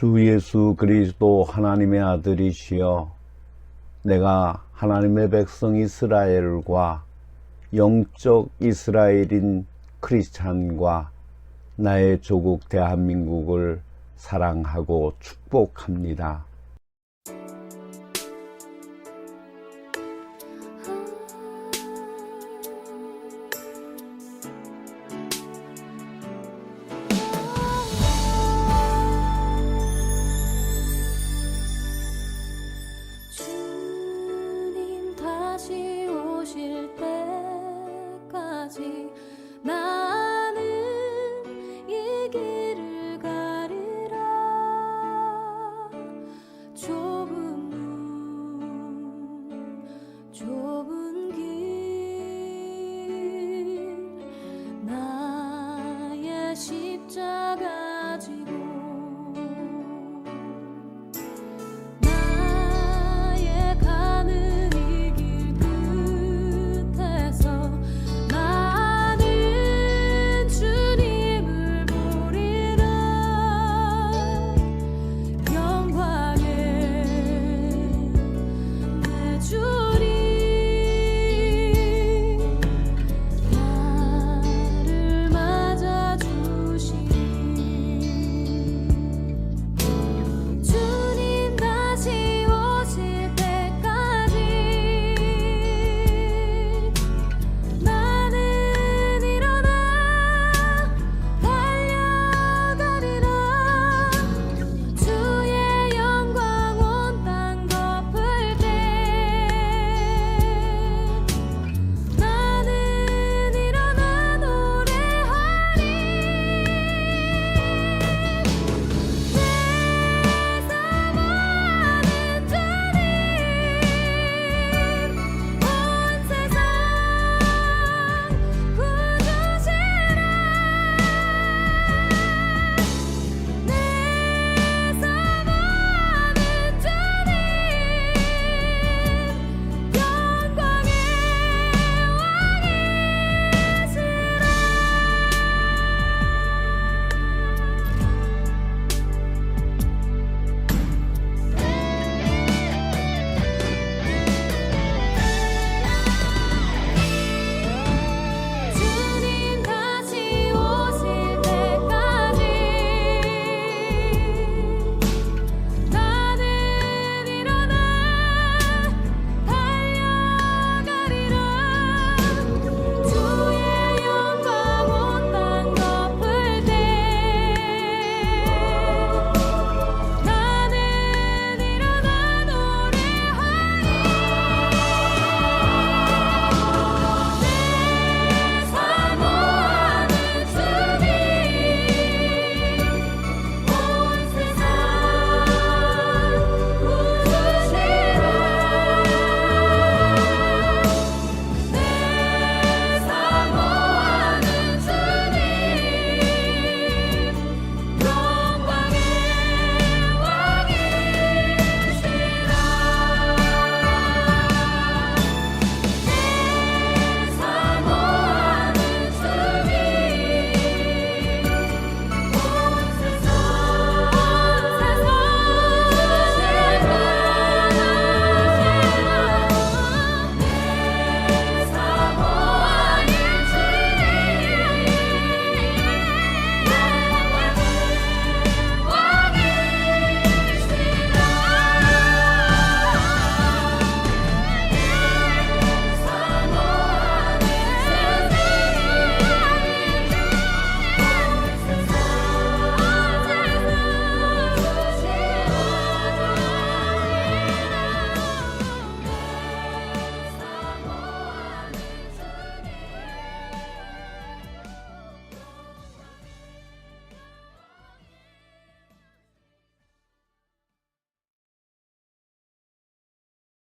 주 예수 그리스도 하나님의 아들이시여, 내가 하나님의 백성 이스라엘과 영적 이스라엘인 크리스찬과 나의 조국 대한민국을 사랑하고 축복합니다. 주님 다시 오실 때까지 나는 이 길을 가리라. 좁은 문 좁은 길 나의 십자가 지고 나의 가는 이 길 끝에서 나는 주님을 보리라. 영광의 내 주님 나를 맞아주시니 주님 다시 오실 때까지 나는 일어나 달려가리라. 주의 영광 온 땅 덮을 때 나는 일어나 노래하리. 내 사모하는 주님 온 세상 구주시라. 내 사모하는 주님 영광의 주님 다시 오실 때까지 나는 일어나 달려가리라. 주의 영광 온 땅 덮을 때 나는 일어나 노래하리. 내 사모하는 주님 온 세상 구주시라. 내 사모하는 주님 영광의 왕이시라. 사모하는 주님 온 세상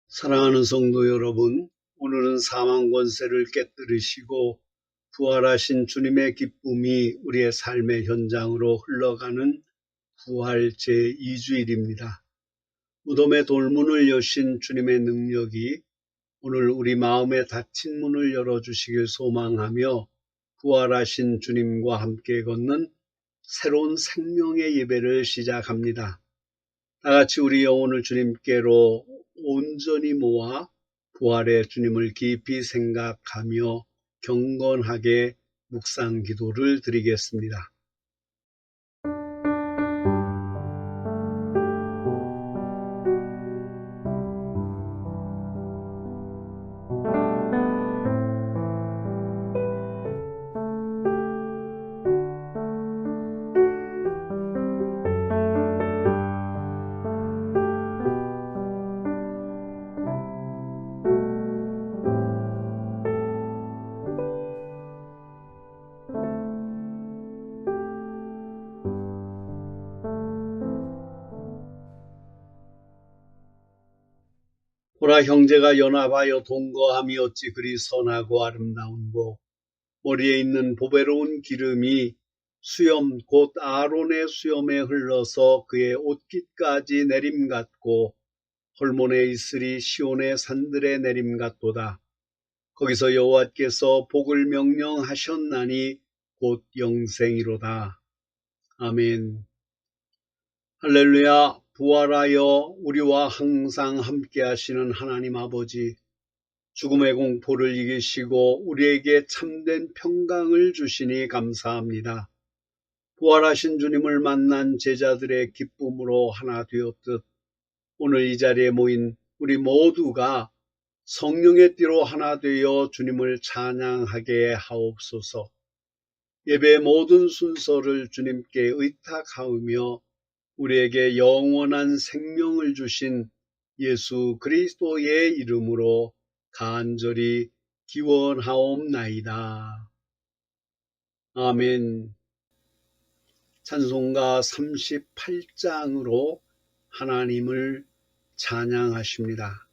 사랑하는 성도 여러분, 오늘은 사망 권세를 깨뜨리시고 부활하신 주님의 기쁨이 우리의 삶의 현장으로 흘러가는 부활 제2주일입니다. 무덤의 돌문을 여신 주님의 능력이 오늘 우리 마음에 닫힌 문을 열어주시길 소망하며 부활하신 주님과 함께 걷는 새로운 생명의 예배를 시작합니다. 다 같이 우리 영혼을 주님께로 온전히 모아 부활의 주님을 깊이 생각하며 경건하게 묵상 기도를 드리겠습니다. 보라, 형제가 연합하여 동거함이 어찌 그리 선하고 아름다운고, 머리에 있는 보배로운 기름이 수염 곧 아론의 수염에 흘러서 그의 옷깃까지 내림 같고, 홀몬에 있으리 시온의 산들의 내림 같도다. 거기서 여호와께서 복을 명령하셨나니 곧 영생이로다. 아멘. 할렐루야. 부활하여 우리와 항상 함께 하시는 하나님 아버지, 죽음의 공포를 이기시고 우리에게 참된 평강을 주시니 감사합니다. 부활하신 주님을 만난 제자들의 기쁨으로 하나 되었듯 오늘 이 자리에 모인 우리 모두가 성령의 띠로 하나 되어 주님을 찬양하게 하옵소서. 예배의 모든 순서를 주님께 의탁하며 우리에게 영원한 생명을 주신 예수 그리스도의 이름으로 간절히 기원하옵나이다. 아멘. 찬송가 38장으로 하나님을 찬양하십니다.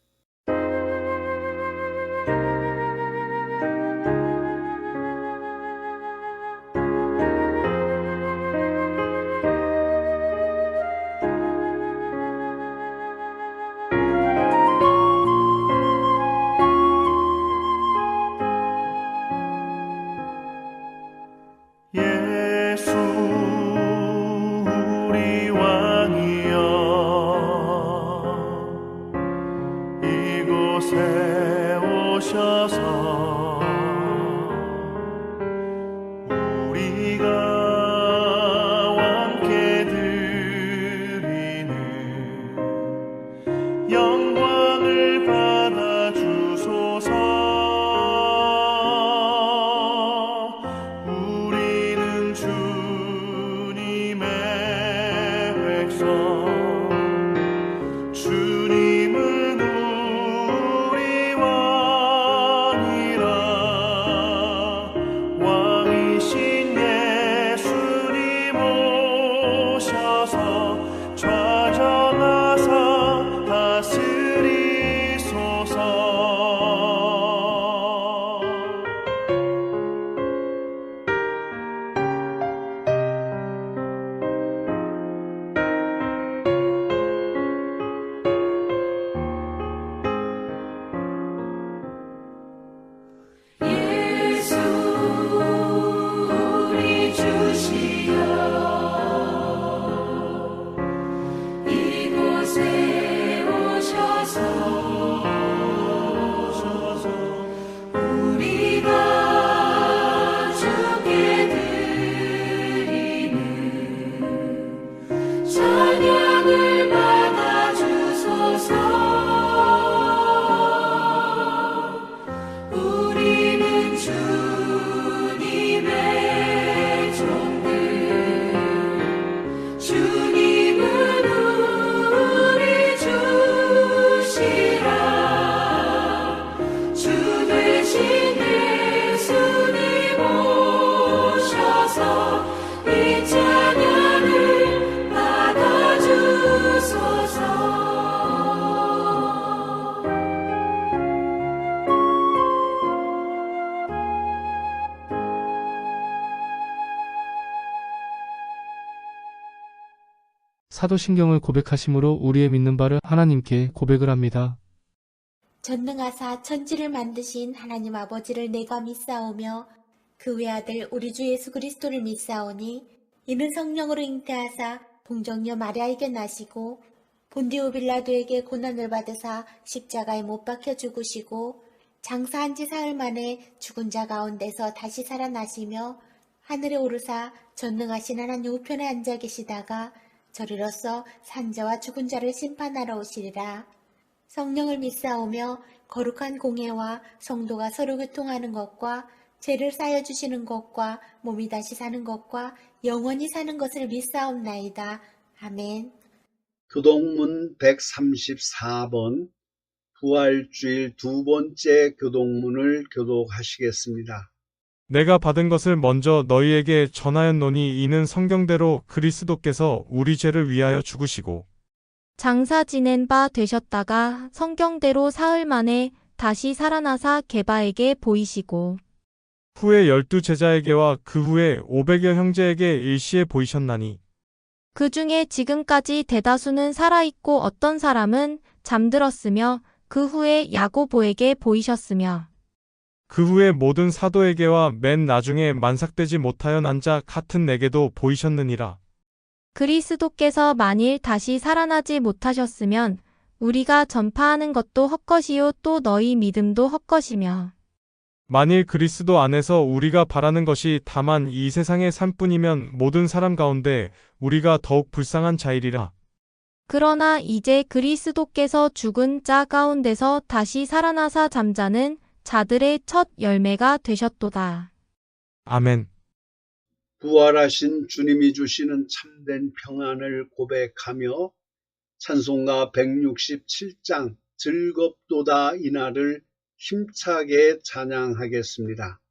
예수 우리 왕이여 이곳에 오셔서 우리가 왕께 드리는 영광을 받아 주소서. 주님은 우리 왕이라 왕이신 예수님 오셔서 좌정하사 다스리소서. 사도신경을 고백하심으로 우리의 믿는 바를 하나님께 고백을 합니다. 전능하사 천지를 만드신 하나님 아버지를 내가 믿사오며 그 외아들 우리 주 예수 그리스도를 믿사오니 이는 성령으로 잉태하사 동정녀 마리아에게 나시고 본디오 빌라도에게 고난을 받으사 십자가에 못 박혀 죽으시고 장사한 지 사흘 만에 죽은 자 가운데서 다시 살아나시며 하늘에 오르사 전능하신 하나님 우편에 앉아 계시다가 저리로서 산자와 죽은 자를 심판하러 오시리라. 성령을 믿사오며 거룩한 공예와 성도가 서로 교통하는 것과 죄를 쌓여 주시는 것과 몸이 다시 사는 것과 영원히 사는 것을 믿사옵나이다. 아멘. 교동문 134번 부활주일 두 번째 교동문을 교독하시겠습니다. 내가 받은 것을 먼저 너희에게 전하였노니 이는 성경대로 그리스도께서 우리 죄를 위하여 죽으시고 장사 지낸 바 되셨다가 성경대로 사흘 만에 다시 살아나사 게바에게 보이시고 후에 12 제자에게와 그 후에 500여 형제에게 일시에 보이셨나니 그 중에 지금까지 대다수는 살아있고 어떤 사람은 잠들었으며 그 후에 야고보에게 보이셨으며 그 후에 모든 사도에게와 맨 나중에 만삭되지 못하여 난 자 같은 내게도 보이셨느니라. 그리스도께서 만일 다시 살아나지 못하셨으면 우리가 전파하는 것도 헛것이요 또 너희 믿음도 헛것이며 만일 그리스도 안에서 우리가 바라는 것이 다만 이 세상의 삶뿐이면 모든 사람 가운데 우리가 더욱 불쌍한 자이리라. 그러나 이제 그리스도께서 죽은 자 가운데서 다시 살아나사 잠자는 자들의 첫 열매가 되셨도다. 아멘. 부활하신 주님이 주시는 참된 평안을 고백하며 찬송가 167장 즐겁도다 이날을 힘차게 찬양하겠습니다.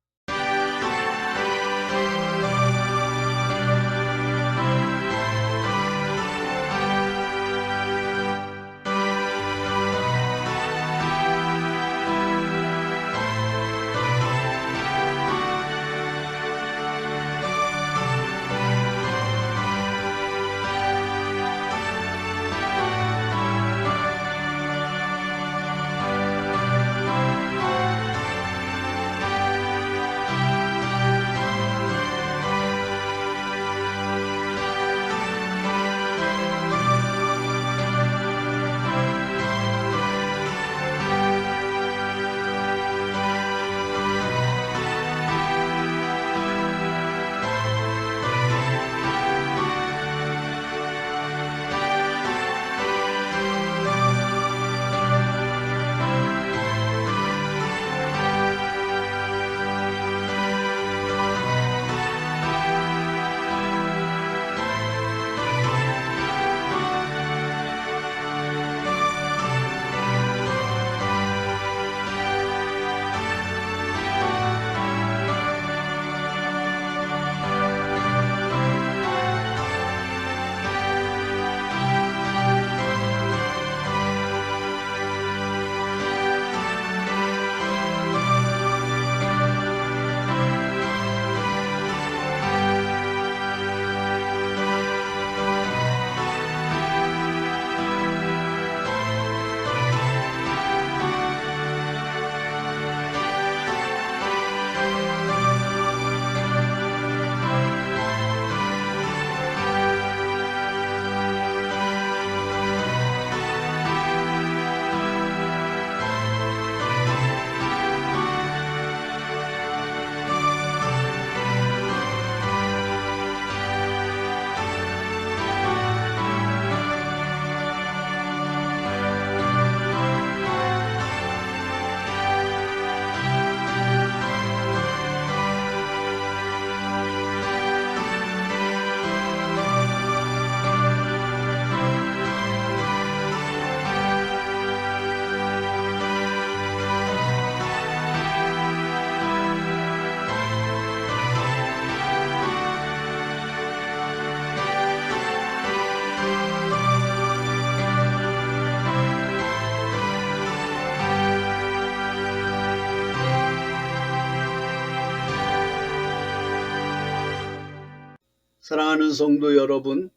사랑하는 성도 여러분,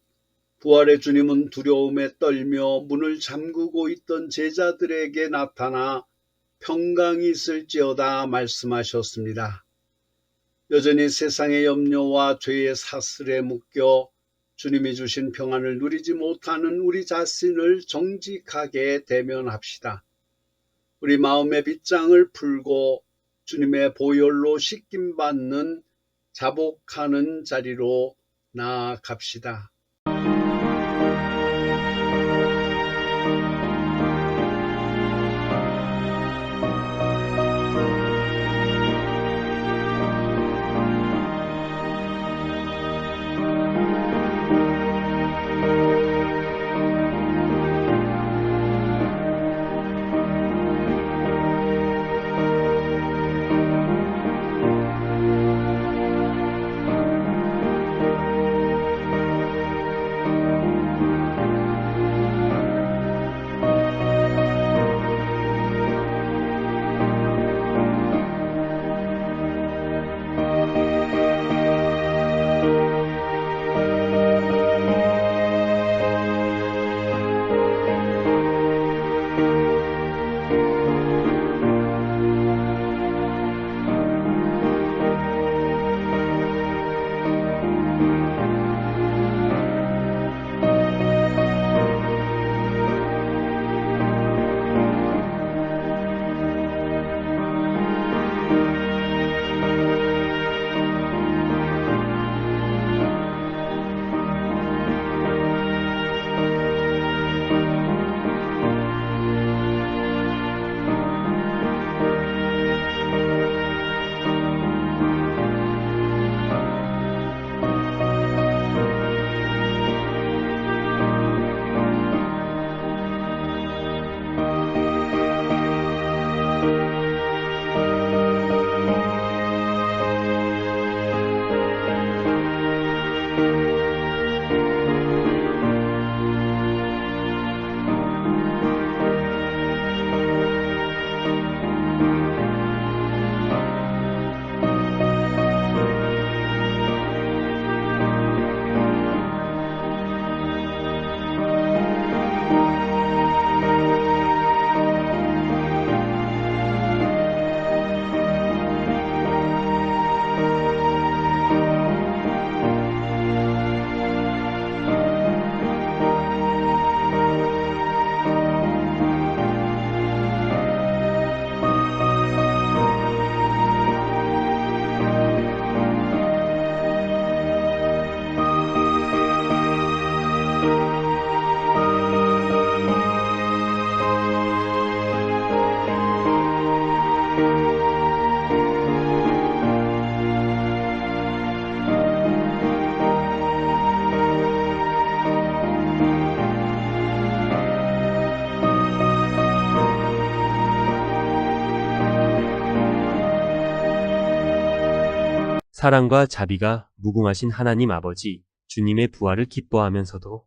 부활의 주님은 두려움에 떨며 문을 잠그고 있던 제자들에게 나타나 평강이 있을지어다 말씀하셨습니다. 여전히 세상의 염려와 죄의 사슬에 묶여 주님이 주신 평안을 누리지 못하는 우리 자신을 정직하게 대면합시다. 우리 마음의 빗장을 풀고 주님의 보혈로 씻김받는 자복하는 자리로 나아갑시다. 사랑과 자비가 무궁하신 하나님 아버지, 주님의 부활을 기뻐하면서도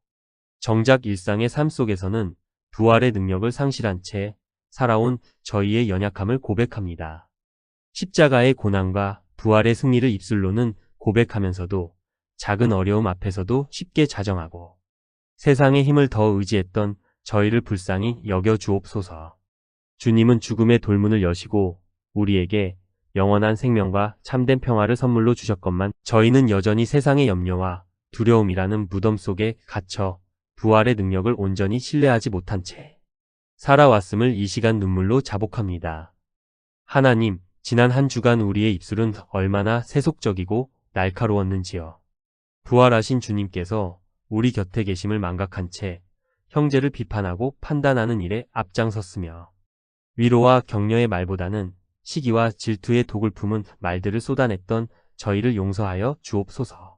정작 일상의 삶 속에서는 부활의 능력을 상실한 채 살아온 저희의 연약함을 고백합니다. 십자가의 고난과 부활의 승리를 입술로는 고백하면서도 작은 어려움 앞에서도 쉽게 자정하고 세상의 힘을 더 의지했던 저희를 불쌍히 여겨 주옵소서. 주님은 죽음의 돌문을 여시고 우리에게 영원한 생명과 참된 평화를 선물로 주셨건만 저희는 여전히 세상의 염려와 두려움이라는 무덤 속에 갇혀 부활의 능력을 온전히 신뢰하지 못한 채 살아왔음을 이 시간 눈물로 자복합니다. 하나님, 지난 한 주간 우리의 입술은 얼마나 세속적이고 날카로웠는지요. 부활하신 주님께서 우리 곁에 계심을 망각한 채 형제를 비판하고 판단하는 일에 앞장섰으며 위로와 격려의 말보다는 시기와 질투의 독을 품은 말들을 쏟아냈던 저희를 용서하여 주옵소서.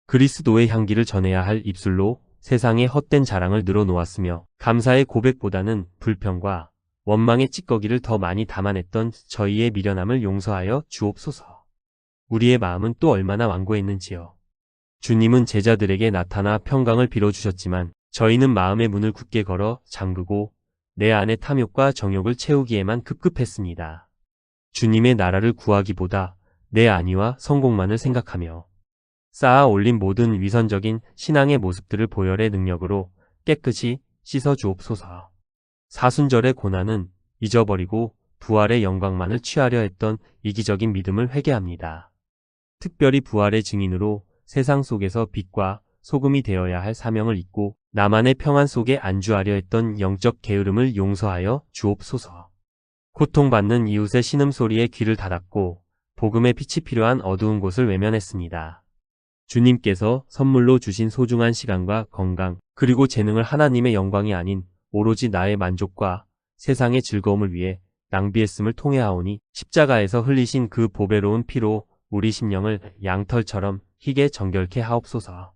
그리스도의 향기를 전해야 할 입술로 세상의 헛된 자랑을 늘어놓았으며 감사의 고백보다는 불평과 원망의 찌꺼기를 더 많이 담아냈던 저희의 미련함을 용서하여 주옵소서. 우리의 마음은 또 얼마나 완고했는지요. 주님은 제자들에게 나타나 평강을 빌어주셨지만 저희는 마음의 문을 굳게 걸어 잠그고 내 안의 탐욕과 정욕을 채우기에만 급급했습니다. 주님의 나라를 구하기보다 내 안위와 성공만을 생각하며 쌓아 올린 모든 위선적인 신앙의 모습들을 보혈의 능력으로 깨끗이 씻어 주옵소서. 사순절의 고난은 잊어버리고 부활의 영광만을 취하려 했던 이기적인 믿음을 회개합니다. 특별히 부활의 증인으로 세상 속에서 빛과 소금이 되어야 할 사명을 잊고 나만의 평안 속에 안주하려 했던 영적 게으름을 용서하여 주옵소서. 고통받는 이웃의 신음소리에 귀를 닫았고 복음의 빛이 필요한 어두운 곳을 외면했습니다. 주님께서 선물로 주신 소중한 시간과 건강, 그리고 재능을 하나님의 영광이 아닌 오로지 나의 만족과 세상의 즐거움을 위해 낭비했음을 통회하오니 십자가에서 흘리신 그 보배로운 피로 우리 심령을 양털처럼 희게 정결케 하옵소서.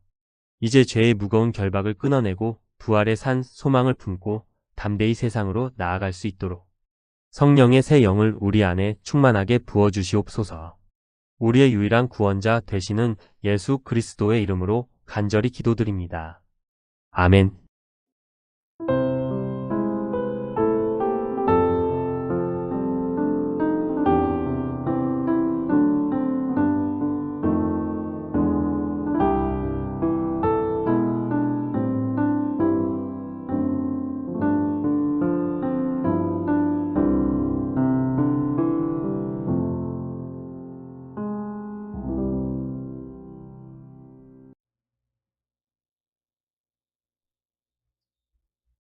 이제 죄의 무거운 결박을 끊어내고 부활의 산 소망을 품고 담대히 세상으로 나아갈 수 있도록 성령의 새 영을 우리 안에 충만하게 부어주시옵소서. 우리의 유일한 구원자 되시는 예수 그리스도의 이름으로 간절히 기도드립니다. 아멘.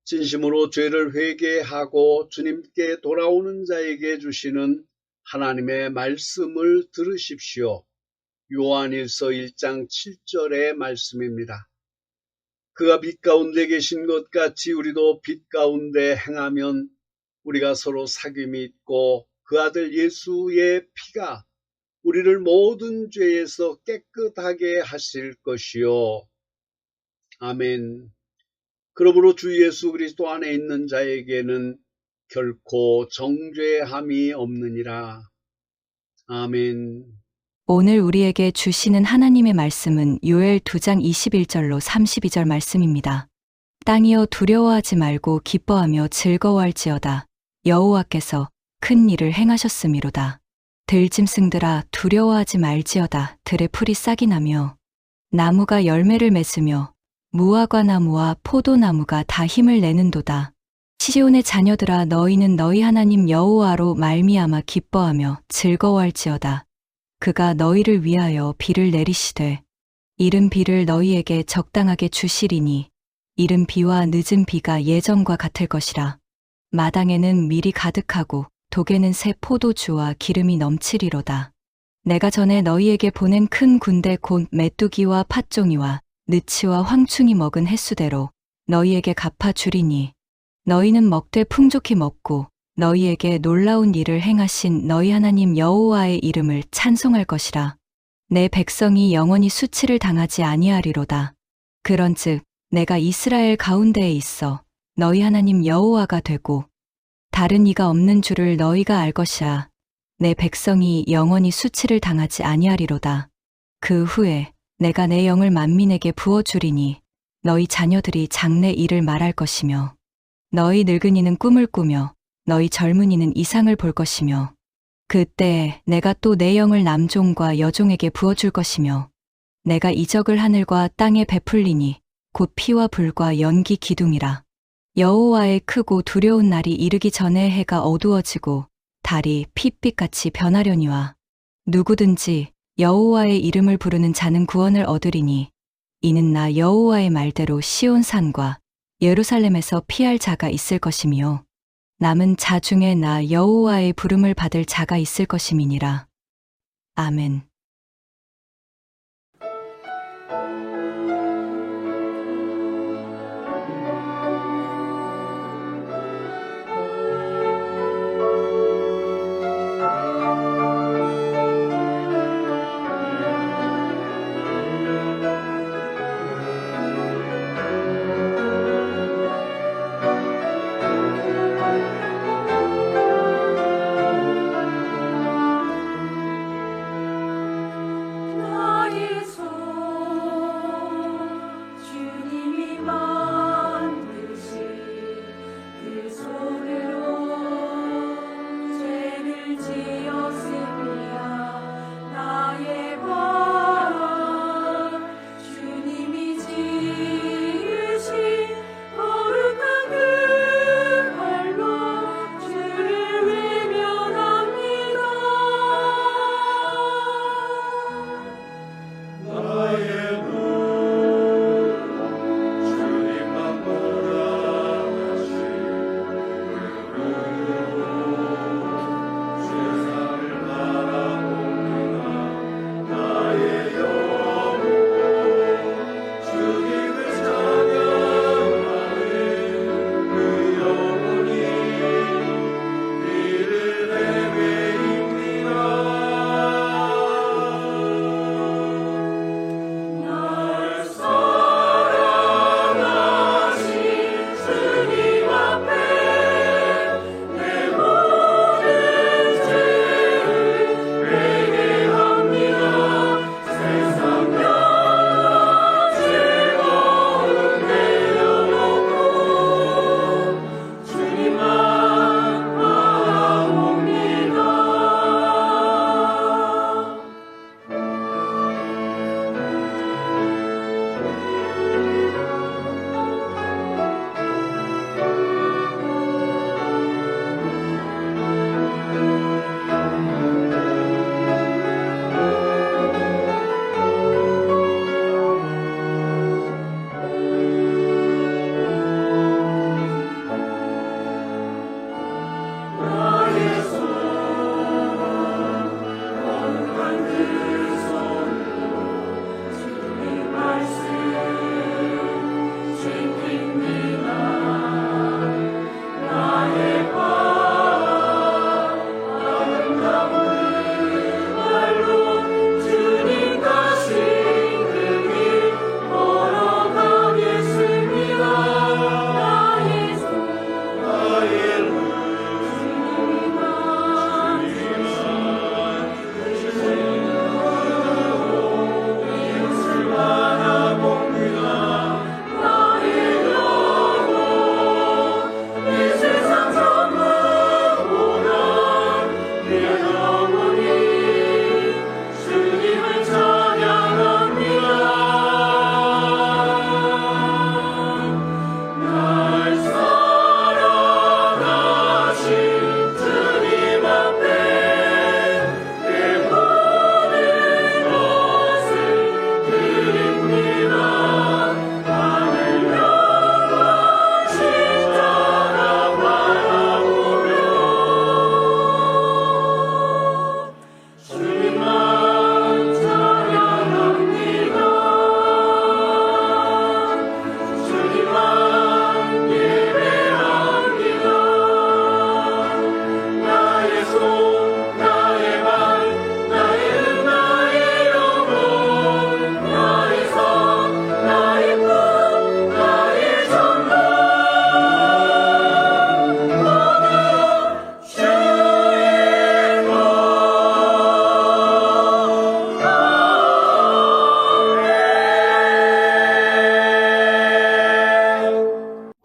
진심으로 죄를 회개하고 주님께 돌아오는 자에게 주시는 하나님의 말씀을 들으십시오. 요한일서 1장 7절의 말씀입니다. 그가 빛 가운데 계신 것 같이 우리도 빛 가운데 행하면 우리가 서로 사귐이 있고 그 아들 예수의 피가 우리를 모든 죄에서 깨끗하게 하실 것이요. 아멘. 그러므로 주 예수 그리스도 안에 있는 자에게는 결코 정죄함이 없느니라. 아멘. 오늘 우리에게 주시는 하나님의 말씀은 요엘 2장 21절로 32절 말씀입니다. 땅이여 두려워하지 말고 기뻐하며 즐거워할지어다. 여호와께서 큰 일을 행하셨음이로다. 들짐승들아 두려워하지 말지어다. 들의 풀이 싹이 나며 나무가 열매를 맺으며 무화과 나무와 포도나무가 다 힘을 내는도다. 시온의 자녀들아 너희는 너희 하나님 여호와로 말미암아 기뻐하며 즐거워할지어다. 그가 너희를 위하여 비를 내리시되 이른 비를 너희에게 적당하게 주시리니 이른 비와 늦은 비가 예전과 같을 것이라. 마당에는 밀이 가득하고 독에는 새 포도주와 기름이 넘치리로다. 내가 전에 너희에게 보낸 큰 군대 곧 메뚜기와 팥종이와 느치와 황충이 먹은 횟수대로 너희에게 갚아주리니 너희는 먹되 풍족히 먹고 너희에게 놀라운 일을 행하신 너희 하나님 여호와의 이름을 찬송할 것이라. 내 백성이 영원히 수치를 당하지 아니하리로다. 그런즉 내가 이스라엘 가운데에 있어 너희 하나님 여호와가 되고 다른 이가 없는 줄을 너희가 알 것이라. 내 백성이 영원히 수치를 당하지 아니하리로다. 그 후에 내가 내 영을 만민에게 부어주리니 너희 자녀들이 장래 일을 말할 것이며 너희 늙은이는 꿈을 꾸며 너희 젊은이는 이상을 볼 것이며 그때에 내가 또 내 영을 남종과 여종에게 부어줄 것이며 내가 이적을 하늘과 땅에 베풀리니 곧 피와 불과 연기 기둥이라. 여호와의 크고 두려운 날이 이르기 전에 해가 어두워지고 달이 핏빛같이 변하려니와 누구든지 여호와의 이름을 부르는 자는 구원을 얻으리니 이는 나 여호와의 말대로 시온산과 예루살렘에서 피할 자가 있을 것이며 남은 자 중에 나 여호와의 부름을 받을 자가 있을 것임이니라. 아멘.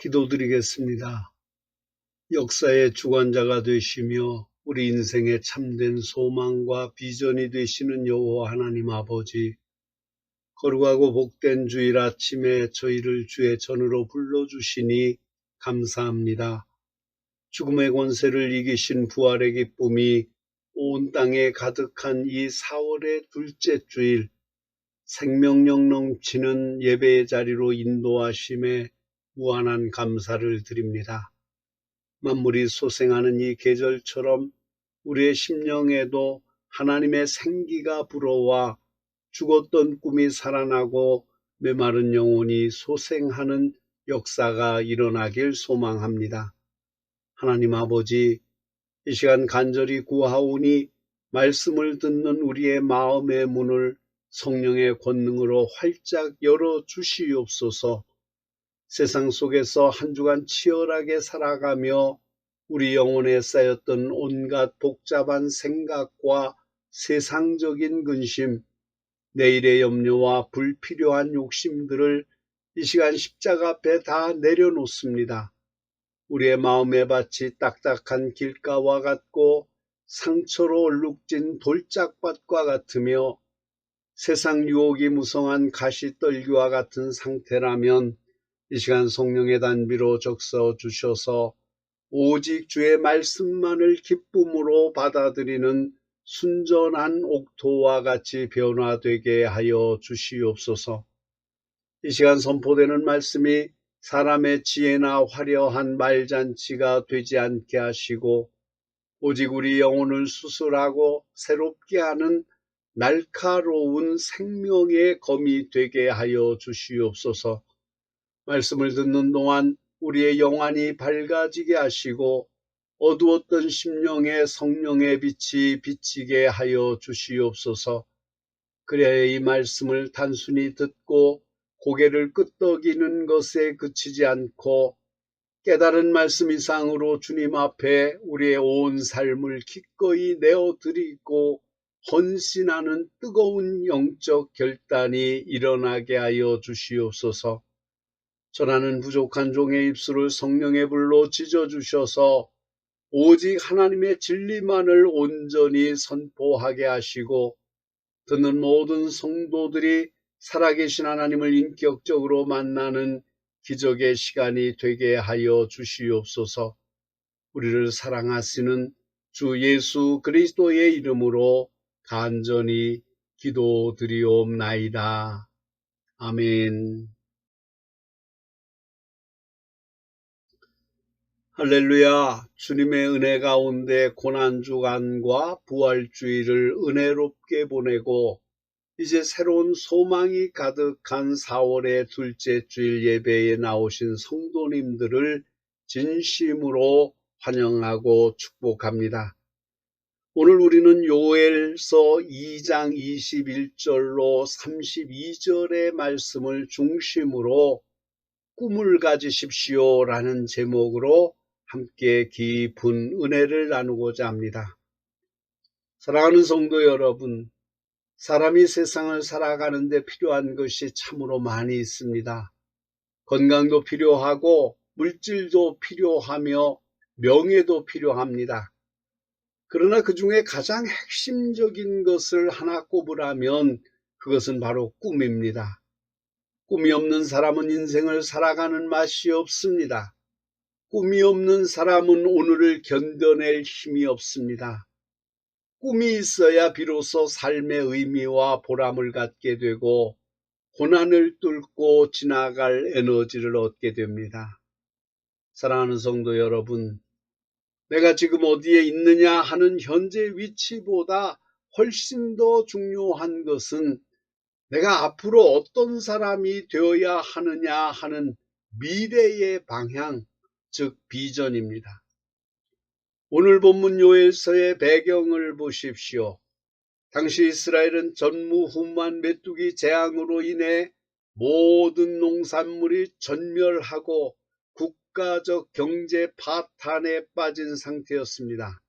기도드리겠습니다. 역사의 주관자가 되시며 우리 인생의 참된 소망과 비전이 되시는 여호와 하나님 아버지, 거룩하고 복된 주일 아침에 저희를 주의 전으로 불러주시니 감사합니다. 죽음의 권세를 이기신 부활의 기쁨이 온 땅에 가득한 이 4월의 둘째 주일, 생명력 넘치는 예배의 자리로 인도하심에 무한한 감사를 드립니다. 만물이 소생하는 이 계절처럼 우리의 심령에도 하나님의 생기가 불어와 죽었던 꿈이 살아나고 메마른 영혼이 소생하는 역사가 일어나길 소망합니다. 하나님 아버지, 이 시간 간절히 구하오니 말씀을 듣는 우리의 마음의 문을 성령의 권능으로 활짝 열어 주시옵소서. 세상 속에서 한 주간 치열하게 살아가며 우리 영혼에 쌓였던 온갖 복잡한 생각과 세상적인 근심, 내일의 염려와 불필요한 욕심들을 이 시간 십자가 앞에 다 내려놓습니다. 우리의 마음의 밭이 딱딱한 길가와 같고 상처로 얼룩진 돌짝밭과 같으며 세상 유혹이 무성한 가시떨기와 같은 상태라면 이 시간 성령의 단비로 적셔 주셔서 오직 주의 말씀만을 기쁨으로 받아들이는 순전한 옥토와 같이 변화되게 하여 주시옵소서. 이 시간 선포되는 말씀이 사람의 지혜나 화려한 말잔치가 되지 않게 하시고 오직 우리 영혼을 수술하고 새롭게 하는 날카로운 생명의 검이 되게 하여 주시옵소서. 말씀을 듣는 동안 우리의 영안이 밝아지게 하시고 어두웠던 심령에 성령의 빛이 비치게 하여 주시옵소서. 그래야 이 말씀을 단순히 듣고 고개를 끄덕이는 것에 그치지 않고 깨달은 말씀 이상으로 주님 앞에 우리의 온 삶을 기꺼이 내어드리고 헌신하는 뜨거운 영적 결단이 일어나게 하여 주시옵소서. 전하는 부족한 종의 입술을 성령의 불로 찢어주셔서 오직 하나님의 진리만을 온전히 선포하게 하시고 듣는 모든 성도들이 살아계신 하나님을 인격적으로 만나는 기적의 시간이 되게 하여 주시옵소서. 우리를 사랑하시는 주 예수 그리스도의 이름으로 간절히 기도드리옵나이다. 아멘. 할렐루야. 주님의 은혜 가운데 고난주간과 부활주일을 은혜롭게 보내고 이제 새로운 소망이 가득한 4월의 둘째 주일 예배에 나오신 성도님들을 진심으로 환영하고 축복합니다. 오늘 우리는 요엘서 2장 21절로 32절의 말씀을 중심으로 꿈을 가지십시오 라는 제목으로 함께 깊은 은혜를 나누고자 합니다. 사랑하는 성도 여러분, 사람이 세상을 살아가는 데 필요한 것이 참으로 많이 있습니다. 건강도 필요하고 물질도 필요하며 명예도 필요합니다. 그러나 그 중에 가장 핵심적인 것을 하나 꼽으라면 그것은 바로 꿈입니다. 꿈이 없는 사람은 인생을 살아가는 맛이 없습니다. 꿈이 없는 사람은 오늘을 견뎌낼 힘이 없습니다. 꿈이 있어야 비로소 삶의 의미와 보람을 갖게 되고 고난을 뚫고 지나갈 에너지를 얻게 됩니다. 사랑하는 성도 여러분, 내가 지금 어디에 있느냐 하는 현재 위치보다 훨씬 더 중요한 것은 내가 앞으로 어떤 사람이 되어야 하느냐 하는 미래의 방향, 즉 비전입니다. 오늘 본문 요엘서의 배경을 보십시오. 당시 이스라엘은 전무후무한 메뚜기 재앙으로 인해 모든 농산물이 전멸하고 국가적 경제 파탄에 빠진 상태였습니다.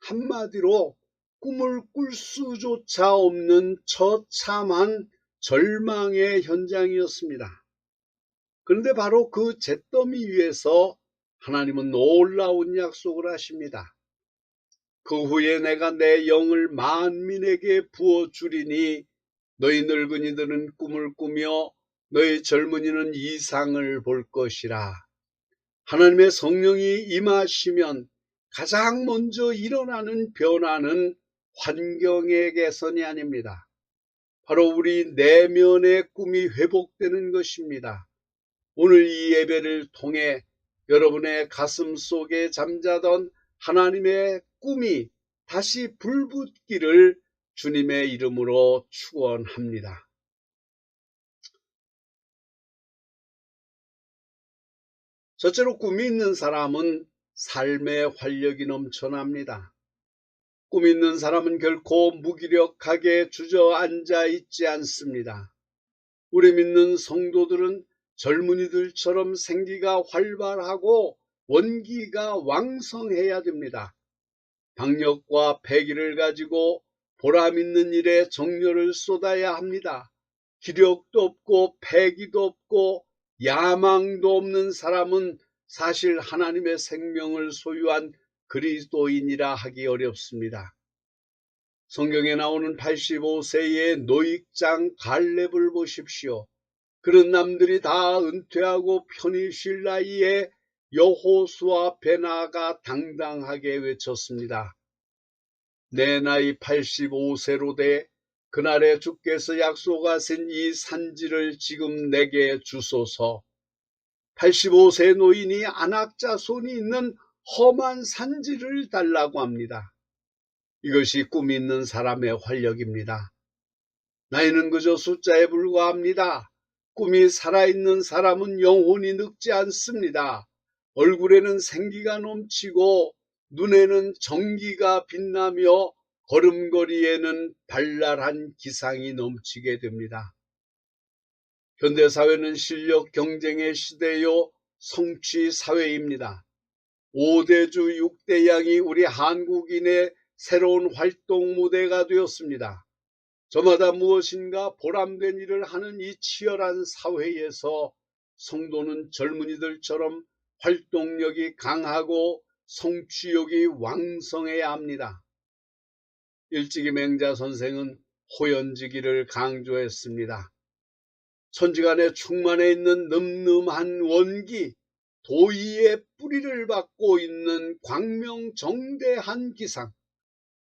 한마디로 꿈을 꿀 수조차 없는 처참한 절망의 현장이었습니다. 그런데 바로 그 잿더미 위에서 하나님은 놀라운 약속을 하십니다. 그 후에 내가 내 영을 만민에게 부어주리니 너희 늙은이들은 꿈을 꾸며 너희 젊은이는 이상을 볼 것이라. 하나님의 성령이 임하시면 가장 먼저 일어나는 변화는 환경의 개선이 아닙니다. 바로 우리 내면의 꿈이 회복되는 것입니다. 오늘 이 예배를 통해 여러분의 가슴 속에 잠자던 하나님의 꿈이 다시 불붙기를 주님의 이름으로 축원합니다. 첫째로 꿈이 있는 사람은 삶의 활력이 넘쳐납니다. 꿈 있는 사람은 결코 무기력하게 주저앉아 있지 않습니다. 우리 믿는 성도들은 젊은이들처럼 생기가 활발하고 원기가 왕성해야 됩니다. 박력과 패기를 가지고 보람 있는 일에 정열을 쏟아야 합니다. 기력도 없고 패기도 없고 야망도 없는 사람은 사실 하나님의 생명을 소유한 그리스도인이라 하기 어렵습니다. 성경에 나오는 85세의 노익장 갈렙을 보십시오. 그런 남들이 다 은퇴하고 편히 쉴 나이에 여호수아 앞에 나아가 당당하게 외쳤습니다. 내 나이 85세로 돼 그날에 주께서 약속하신 이 산지를 지금 내게 주소서. 85세 노인이 안악자손이 있는 험한 산지를 달라고 합니다. 이것이 꿈 있는 사람의 활력입니다. 나이는 그저 숫자에 불과합니다. 꿈이 살아있는 사람은 영혼이 늙지 않습니다. 얼굴에는 생기가 넘치고 눈에는 정기가 빛나며 걸음걸이에는 발랄한 기상이 넘치게 됩니다. 현대사회는 실력 경쟁의 시대요 성취 사회입니다. 5대주 6대양이 우리 한국인의 새로운 활동 무대가 되었습니다. 저마다 무엇인가 보람된 일을 하는 이 치열한 사회에서 성도는 젊은이들처럼 활동력이 강하고 성취욕이 왕성해야 합니다. 일찍이 맹자 선생은 호연지기를 강조했습니다. 천지간에 충만해 있는 늠름한 원기, 도의의 뿌리를 받고 있는 광명정대한 기상,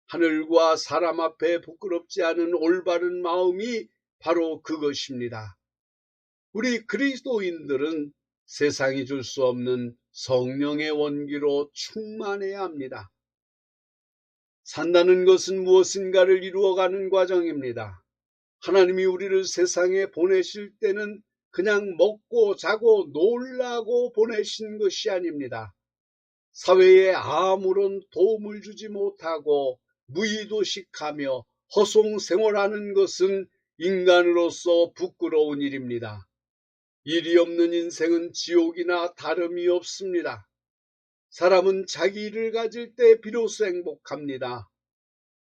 하늘과 사람 앞에 부끄럽지 않은 올바른 마음이 바로 그것입니다. 우리 그리스도인들은 세상이 줄 수 없는 성령의 원기로 충만해야 합니다. 산다는 것은 무엇인가를 이루어가는 과정입니다. 하나님이 우리를 세상에 보내실 때는 그냥 먹고 자고 놀라고 보내신 것이 아닙니다. 사회에 아무런 도움을 주지 못하고 무의도식하며 허송생활하는 것은 인간으로서 부끄러운 일입니다. 일이 없는 인생은 지옥이나 다름이 없습니다. 사람은 자기 일을 가질 때 비로소 행복합니다.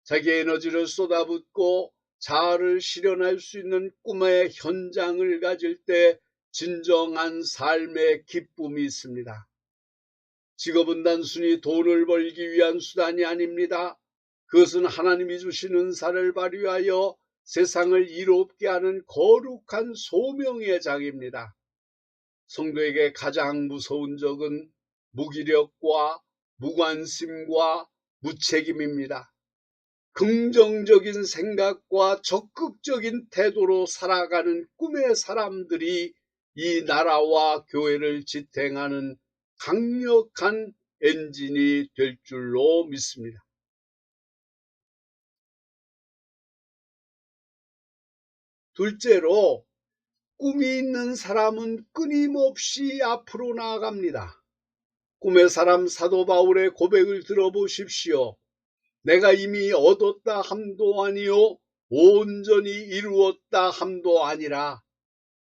자기 에너지를 쏟아붓고 자아를 실현할 수 있는 꿈의 현장을 가질 때 진정한 삶의 기쁨이 있습니다. 직업은 단순히 돈을 벌기 위한 수단이 아닙니다. 그것은 하나님이 주신 은사를 발휘하여 세상을 이롭게 하는 거룩한 소명의 장입니다. 성도에게 가장 무서운 적은 무기력과 무관심과 무책임입니다. 긍정적인 생각과 적극적인 태도로 살아가는 꿈의 사람들이 이 나라와 교회를 지탱하는 강력한 엔진이 될 줄로 믿습니다. 둘째로, 꿈이 있는 사람은 끊임없이 앞으로 나아갑니다. 꿈의 사람 사도 바울의 고백을 들어보십시오. 내가 이미 얻었다 함도 아니요 온전히 이루었다 함도 아니라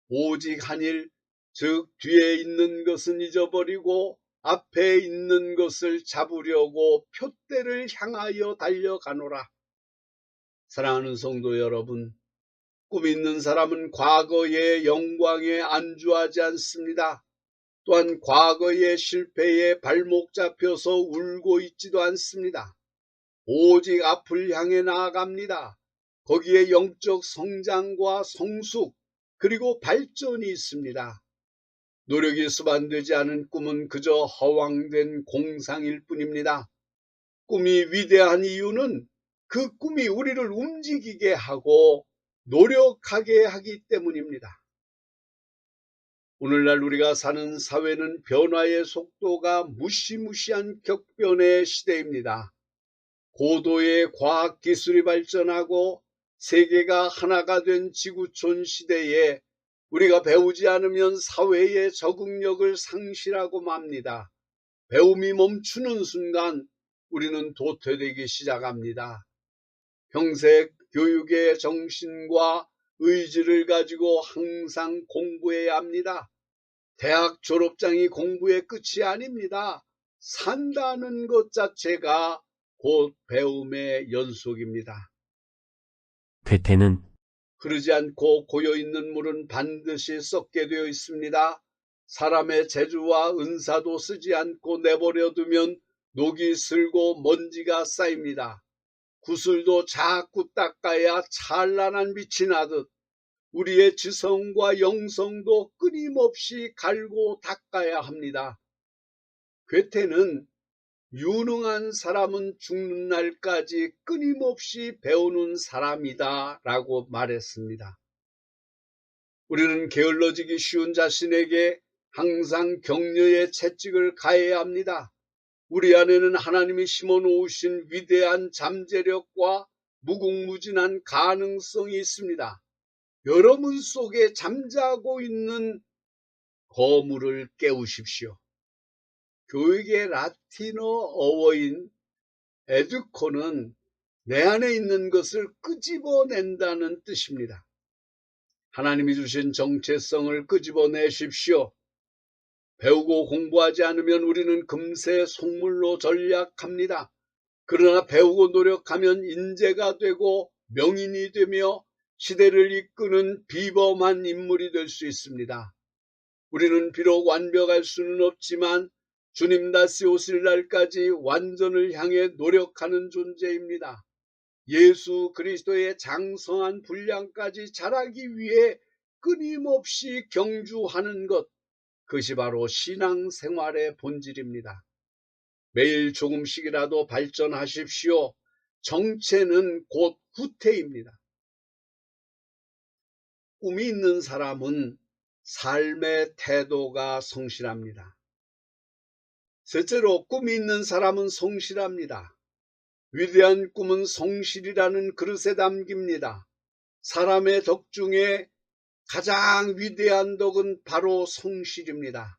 오직 한 일, 즉 뒤에 있는 것은 잊어버리고 앞에 있는 것을 잡으려고 표대를 향하여 달려가노라. 사랑하는 성도 여러분, 꿈 있는 사람은 과거의 영광에 안주하지 않습니다. 또한 과거의 실패에 발목 잡혀서 울고 있지도 않습니다. 오직 앞을 향해 나아갑니다. 거기에 영적 성장과 성숙 그리고 발전이 있습니다. 노력이 수반되지 않은 꿈은 그저 허황된 공상일 뿐입니다. 꿈이 위대한 이유는 그 꿈이 우리를 움직이게 하고 노력하게 하기 때문입니다. 오늘날 우리가 사는 사회는 변화의 속도가 무시무시한 격변의 시대입니다. 고도의 과학기술이 발전하고 세계가 하나가 된 지구촌 시대에 우리가 배우지 않으면 사회의 적응력을 상실하고 맙니다. 배움이 멈추는 순간 우리는 도태되기 시작합니다. 평생 교육의 정신과 의지를 가지고 항상 공부해야 합니다. 대학 졸업장이 공부의 끝이 아닙니다. 산다는 것 자체가 곧 배움의 연속입니다. 괴테는 흐르지 않고 고여있는 물은 반드시 썩게 되어 있습니다. 사람의 재주와 은사도 쓰지 않고 내버려두면 녹이 슬고 먼지가 쌓입니다. 구슬도 자꾸 닦아야 찬란한 빛이 나듯 우리의 지성과 영성도 끊임없이 갈고 닦아야 합니다. 괴테는 유능한 사람은 죽는 날까지 끊임없이 배우는 사람이다 라고 말했습니다. 우리는 게을러지기 쉬운 자신에게 항상 격려의 채찍을 가해야 합니다. 우리 안에는 하나님이 심어놓으신 위대한 잠재력과 무궁무진한 가능성이 있습니다. 여러분 속에 잠자고 있는 거물을 깨우십시오. 교육의 라틴어 어워인 에듀코는 내 안에 있는 것을 끄집어낸다는 뜻입니다. 하나님이 주신 정체성을 끄집어내십시오. 배우고 공부하지 않으면 우리는 금세 속물로 전락합니다. 그러나 배우고 노력하면 인재가 되고 명인이 되며 시대를 이끄는 비범한 인물이 될 수 있습니다. 우리는 비록 완벽할 수는 없지만 주님 다시 오실 날까지 완전을 향해 노력하는 존재입니다. 예수 그리스도의 장성한 분량까지 자라기 위해 끊임없이 경주하는 것, 그것이 바로 신앙생활의 본질입니다. 매일 조금씩이라도 발전하십시오. 정체는 곧 후퇴입니다. 꿈이 있는 사람은 삶의 태도가 성실합니다. 셋째로, 꿈이 있는 사람은 성실합니다. 위대한 꿈은 성실이라는 그릇에 담깁니다. 사람의 덕 중에 가장 위대한 덕은 바로 성실입니다.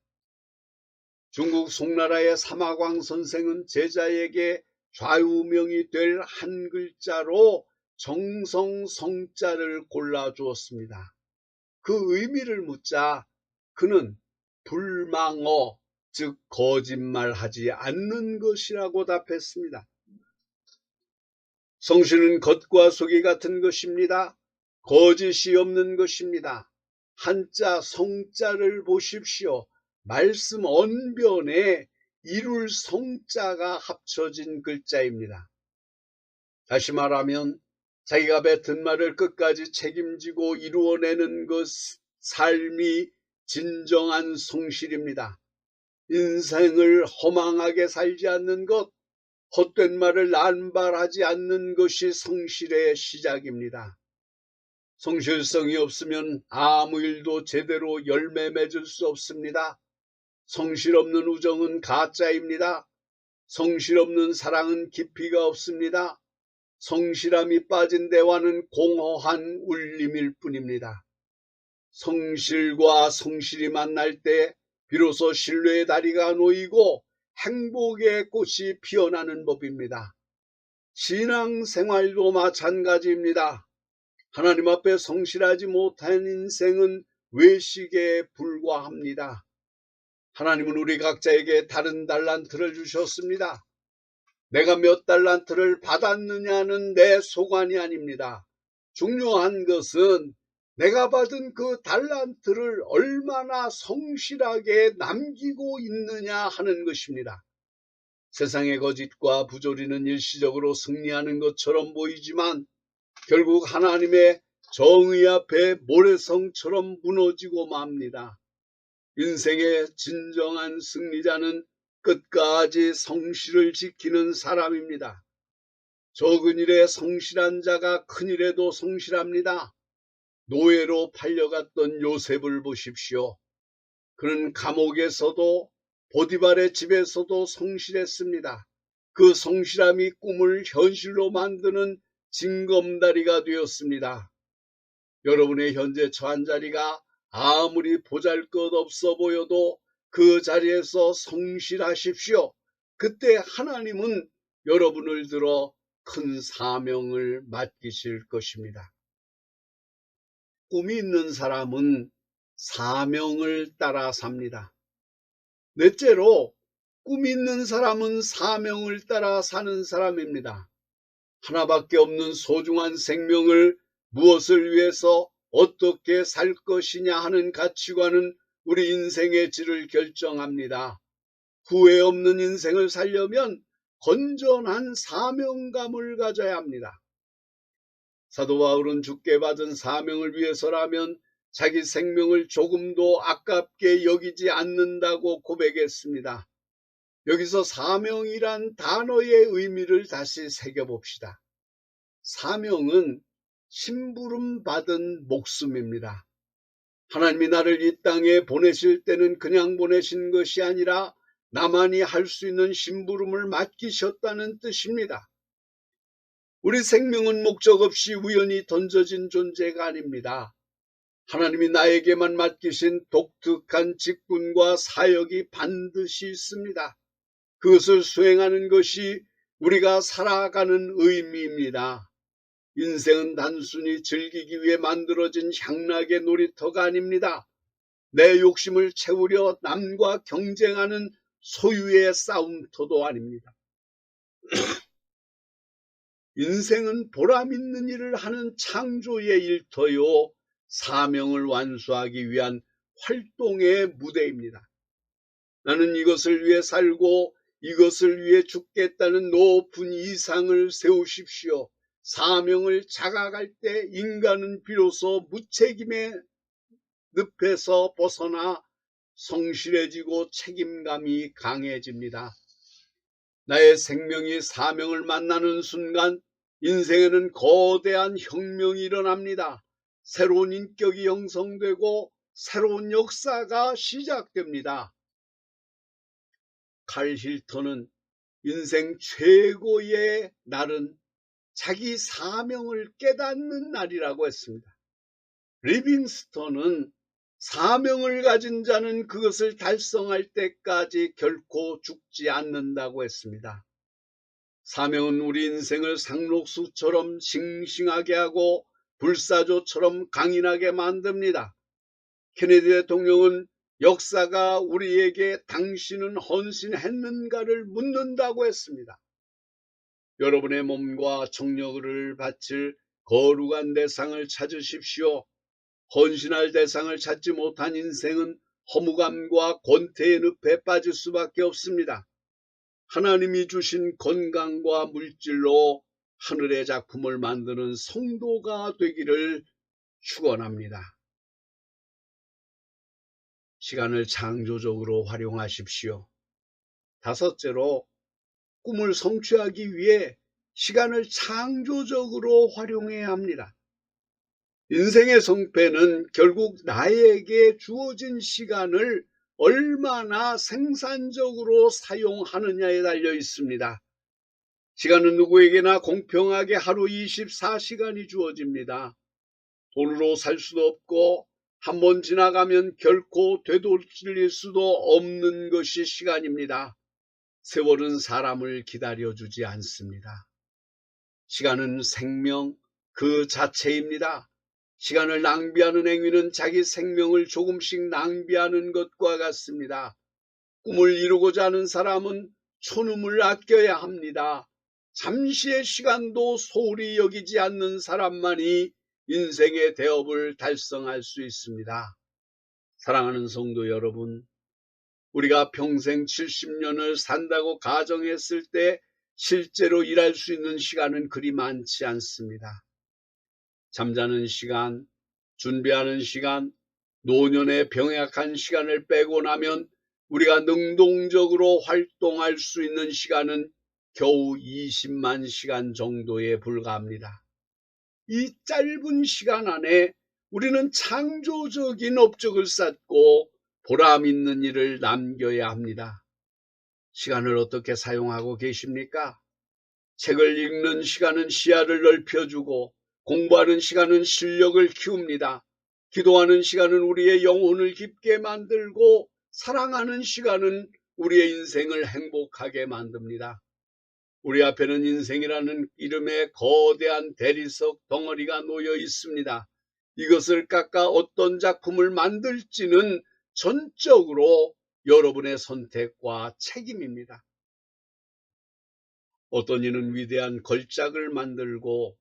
중국 송나라의 사마광 선생은 제자에게 좌우명이 될 한 글자로 정성성자를 골라주었습니다. 그 의미를 묻자 그는 불망어, 즉 거짓말하지 않는 것이라고 답했습니다. 성실은 겉과 속이 같은 것입니다. 거짓이 없는 것입니다. 한자 성자를 보십시오. 말씀 언변에 이룰 성자가 합쳐진 글자입니다. 다시 말하면 자기가 뱉은 말을 끝까지 책임지고 이루어내는 것, 삶이 진정한 성실입니다. 인생을 허망하게 살지 않는 것, 헛된 말을 남발하지 않는 것이 성실의 시작입니다. 성실성이 없으면 아무 일도 제대로 열매 맺을 수 없습니다. 성실 없는 우정은 가짜입니다. 성실 없는 사랑은 깊이가 없습니다. 성실함이 빠진 대화는 공허한 울림일 뿐입니다. 성실과 성실이 만날 때 비로소 신뢰의 다리가 놓이고 행복의 꽃이 피어나는 법입니다. 신앙생활도 마찬가지입니다. 하나님 앞에 성실하지 못한 인생은 외식에 불과합니다. 하나님은 우리 각자에게 다른 달란트를 주셨습니다. 내가 몇 달란트를 받았느냐는 내 소관이 아닙니다. 중요한 것은 내가 받은 그 달란트를 얼마나 성실하게 남기고 있느냐 하는 것입니다. 세상의 거짓과 부조리는 일시적으로 승리하는 것처럼 보이지만 결국 하나님의 정의 앞에 모래성처럼 무너지고 맙니다. 인생의 진정한 승리자는 끝까지 성실을 지키는 사람입니다. 적은 일에 성실한 자가 큰 일에도 성실합니다. 노예로 팔려갔던 요셉을 보십시오. 그는 감옥에서도 보디발의 집에서도 성실했습니다. 그 성실함이 꿈을 현실로 만드는 징검다리가 되었습니다. 여러분의 현재 처한 자리가 아무리 보잘것없어 보여도 그 자리에서 성실하십시오. 그때 하나님은 여러분을 들어 큰 사명을 맡기실 것입니다. 꿈이 있는 사람은 사명을 따라 삽니다. 넷째로, 꿈이 있는 사람은 사명을 따라 사는 사람입니다. 하나밖에 없는 소중한 생명을 무엇을 위해서 어떻게 살 것이냐 하는 가치관은 우리 인생의 질을 결정합니다. 후회 없는 인생을 살려면 건전한 사명감을 가져야 합니다. 사도 바울은 주께 받은 사명을 위해서라면 자기 생명을 조금도 아깝게 여기지 않는다고 고백했습니다. 여기서 사명이란 단어의 의미를 다시 새겨봅시다. 사명은 심부름 받은 목숨입니다. 하나님이 나를 이 땅에 보내실 때는 그냥 보내신 것이 아니라 나만이 할 수 있는 심부름을 맡기셨다는 뜻입니다. 우리 생명은 목적 없이 우연히 던져진 존재가 아닙니다. 하나님이 나에게만 맡기신 독특한 직분과 사역이 반드시 있습니다. 그것을 수행하는 것이 우리가 살아가는 의미입니다. 인생은 단순히 즐기기 위해 만들어진 향락의 놀이터가 아닙니다. 내 욕심을 채우려 남과 경쟁하는 소유의 싸움터도 아닙니다. 인생은 보람 있는 일을 하는 창조의 일터요, 사명을 완수하기 위한 활동의 무대입니다. 나는 이것을 위해 살고 이것을 위해 죽겠다는 높은 이상을 세우십시오. 사명을 자각할 때 인간은 비로소 무책임의 늪에서 벗어나 성실해지고 책임감이 강해집니다. 나의 생명이 사명을 만나는 순간 인생에는 거대한 혁명이 일어납니다. 새로운 인격이 형성되고 새로운 역사가 시작됩니다. 칼 힐턴은 인생 최고의 날은 자기 사명을 깨닫는 날이라고 했습니다. 리빙스턴은 사명을 가진 자는 그것을 달성할 때까지 결코 죽지 않는다고 했습니다. 사명은 우리 인생을 상록수처럼 싱싱하게 하고 불사조처럼 강인하게 만듭니다. 케네디 대통령은 역사가 우리에게 당신은 헌신했는가를 묻는다고 했습니다. 여러분의 몸과 정력을 바칠 거룩한 대상을 찾으십시오. 헌신할 대상을 찾지 못한 인생은 허무감과 권태의 늪에 빠질 수밖에 없습니다. 하나님이 주신 건강과 물질로 하늘의 작품을 만드는 성도가 되기를 축원합니다. 시간을 창조적으로 활용하십시오. 다섯째로, 꿈을 성취하기 위해 시간을 창조적으로 활용해야 합니다. 인생의 성패는 결국 나에게 주어진 시간을 얼마나 생산적으로 사용하느냐에 달려 있습니다. 시간은 누구에게나 공평하게 하루 24시간이 주어집니다. 돈으로 살 수도 없고 한 번 지나가면 결코 되돌릴 수도 없는 것이 시간입니다. 세월은 사람을 기다려주지 않습니다. 시간은 생명 그 자체입니다. 시간을 낭비하는 행위는 자기 생명을 조금씩 낭비하는 것과 같습니다. 꿈을 이루고자 하는 사람은 초num을 아껴야 합니다. 잠시의 시간도 소홀히 여기지 않는 사람만이 인생의 대업을 달성할 수 있습니다. 사랑하는 성도 여러분, 우리가 평생 70년을 산다고 가정했을 때 실제로 일할 수 있는 시간은 그리 많지 않습니다. 잠자는 시간, 준비하는 시간, 노년의 병약한 시간을 빼고 나면 우리가 능동적으로 활동할 수 있는 시간은 겨우 20만 시간 정도에 불과합니다. 이 짧은 시간 안에 우리는 창조적인 업적을 쌓고 보람 있는 일을 남겨야 합니다. 시간을 어떻게 사용하고 계십니까? 책을 읽는 시간은 시야를 넓혀주고, 공부하는 시간은 실력을 키웁니다. 기도하는 시간은 우리의 영혼을 깊게 만들고, 사랑하는 시간은 우리의 인생을 행복하게 만듭니다. 우리 앞에는 인생이라는 이름의 거대한 대리석 덩어리가 놓여 있습니다. 이것을 깎아 어떤 작품을 만들지는 전적으로 여러분의 선택과 책임입니다. 어떤 이는 위대한 걸작을 만들고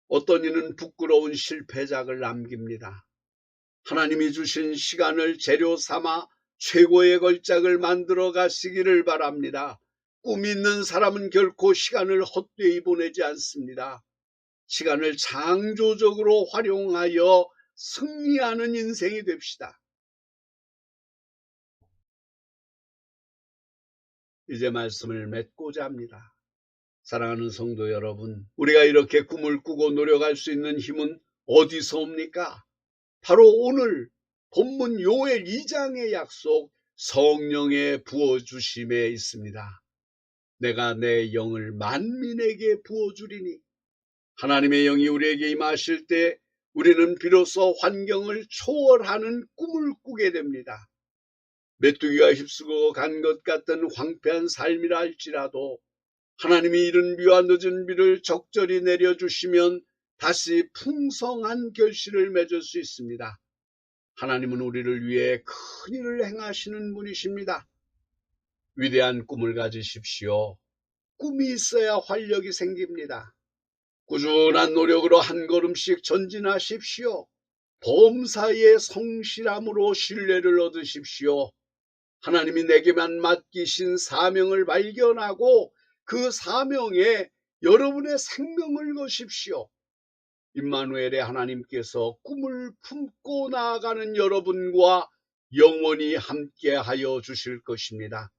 어떤 이는 부끄러운 실패작을 남깁니다. 하나님이 주신 시간을 재료 삼아 최고의 걸작을 만들어 가시기를 바랍니다. 꿈 있는 사람은 결코 시간을 헛되이 보내지 않습니다. 시간을 창조적으로 활용하여 승리하는 인생이 됩시다. 이제 말씀을 맺고자 합니다. 사랑하는 성도 여러분, 우리가 이렇게 꿈을 꾸고 노력할 수 있는 힘은 어디서 옵니까? 바로 오늘 본문 요엘 2장의 약속, 성령의 부어주심에 있습니다. 내가 내 영을 만민에게 부어주리니. 하나님의 영이 우리에게 임하실 때 우리는 비로소 환경을 초월하는 꿈을 꾸게 됩니다. 메뚜기가 휩쓰고 간 것 같은 황폐한 삶이라 할지라도 하나님이 이른 비와 늦은 비를 적절히 내려주시면 다시 풍성한 결실을 맺을 수 있습니다. 하나님은 우리를 위해 큰 일을 행하시는 분이십니다. 위대한 꿈을 가지십시오. 꿈이 있어야 활력이 생깁니다. 꾸준한 노력으로 한 걸음씩 전진하십시오. 범사의 성실함으로 신뢰를 얻으십시오. 하나님이 내게만 맡기신 사명을 발견하고 그 사명에 여러분의 생명을 거십시오. 임마누엘의 하나님께서 꿈을 품고 나아가는 여러분과 영원히 함께하여 주실 것입니다.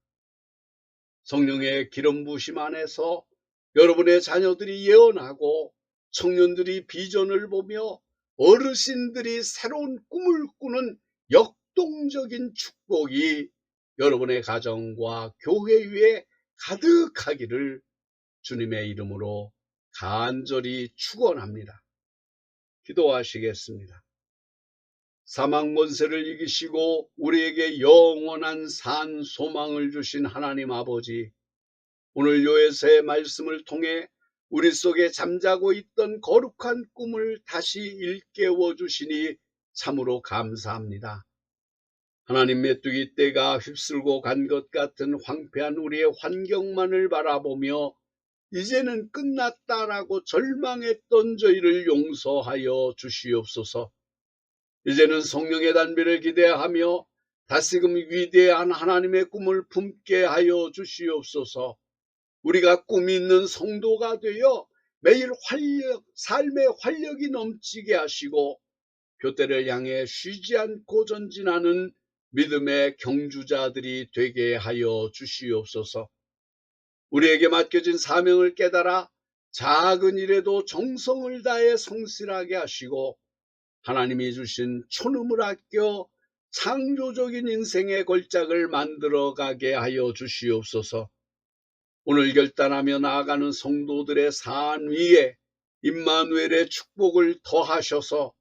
성령의 기름 부으심 안에서 여러분의 자녀들이 예언하고 청년들이 비전을 보며 어르신들이 새로운 꿈을 꾸는 역동적인 축복이 여러분의 가정과 교회 위에 가득하기를 주님의 이름으로 간절히 축원합니다. 기도하시겠습니다. 사망 권세를 이기시고 우리에게 영원한 산 소망을 주신 하나님 아버지, 오늘 요에서의 말씀을 통해 우리 속에 잠자고 있던 거룩한 꿈을 다시 일깨워 주시니 참으로 감사합니다. 하나님, 메뚜기 떼가 휩쓸고 간 것 같은 황폐한 우리의 환경만을 바라보며 이제는 끝났다라고 절망했던 저희를 용서하여 주시옵소서. 이제는 성령의 단비를 기대하며 다시금 위대한 하나님의 꿈을 품게 하여 주시옵소서. 우리가 꿈이 있는 성도가 되어 매일 삶의 활력이 넘치게 하시고 교대를 향해 쉬지 않고 전진하는 믿음의 경주자들이 되게 하여 주시옵소서. 우리에게 맡겨진 사명을 깨달아 작은 일에도 정성을 다해 성실하게 하시고 하나님이 주신 촌음을 아껴 창조적인 인생의 걸작을 만들어가게 하여 주시옵소서. 오늘 결단하며 나아가는 성도들의 산 위에 임마누엘의 축복을 더하셔서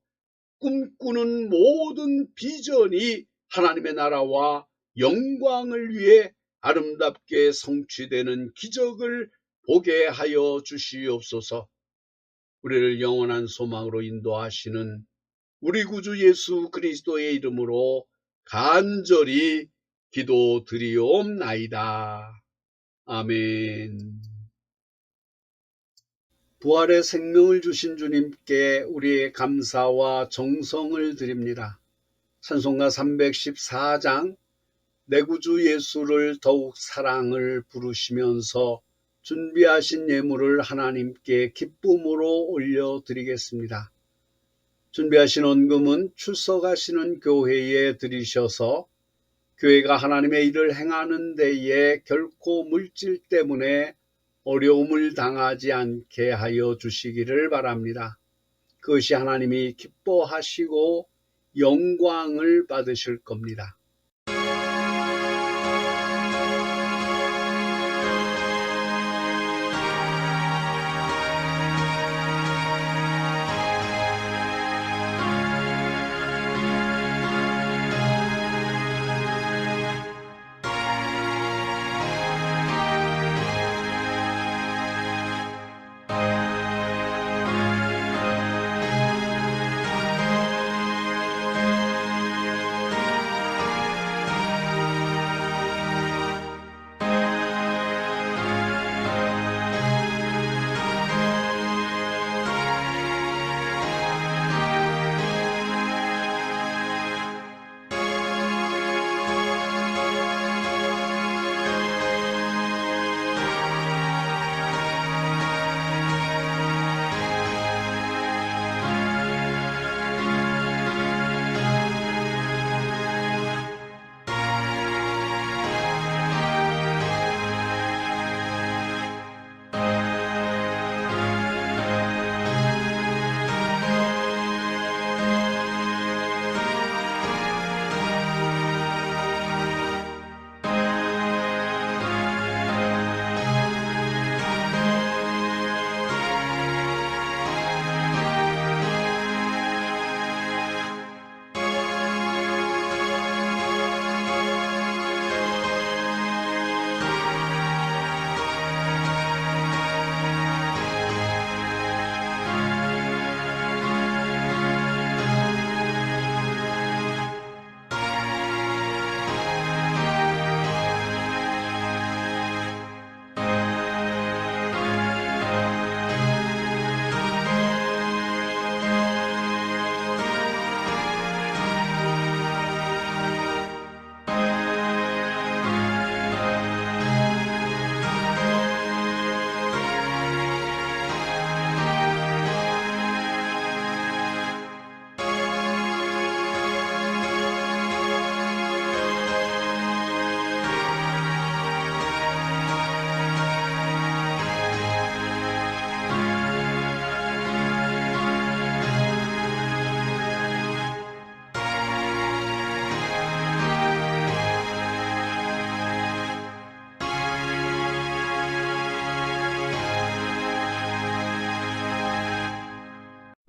꿈꾸는 모든 비전이 하나님의 나라와 영광을 위해 아름답게 성취되는 기적을 보게 하여 주시옵소서. 우리를 영원한 소망으로 인도하시는 우리 구주 예수 그리스도의 이름으로 간절히 기도드리옵나이다. 아멘. 부활의 생명을 주신 주님께 우리의 감사와 정성을 드립니다. 찬송가 314장 내 구주 예수를 더욱 사랑을 부르시면서 준비하신 예물을 하나님께 기쁨으로 올려드리겠습니다. 준비하신 헌금은 출석하시는 교회에 드리셔서 교회가 하나님의 일을 행하는 데에 결코 물질 때문에 어려움을 당하지 않게 하여 주시기를 바랍니다. 그것이 하나님이 기뻐하시고 영광을 받으실 겁니다.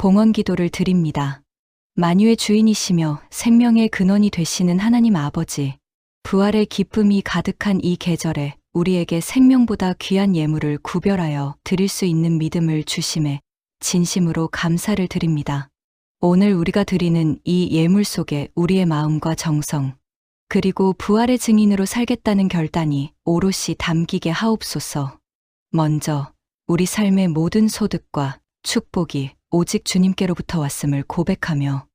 봉헌 기도를 드립니다. 만유의 주인이시며 생명의 근원이 되시는 하나님 아버지, 부활의 기쁨이 가득한 이 계절에 우리에게 생명보다 귀한 예물을 구별하여 드릴 수 있는 믿음을 주심에 진심으로 감사를 드립니다. 오늘 우리가 드리는 이 예물 속에 우리의 마음과 정성, 그리고 부활의 증인으로 살겠다는 결단이 오롯이 담기게 하옵소서. 먼저 우리 삶의 모든 소득과 축복이 오직 주님께로부터 왔음을 고백하며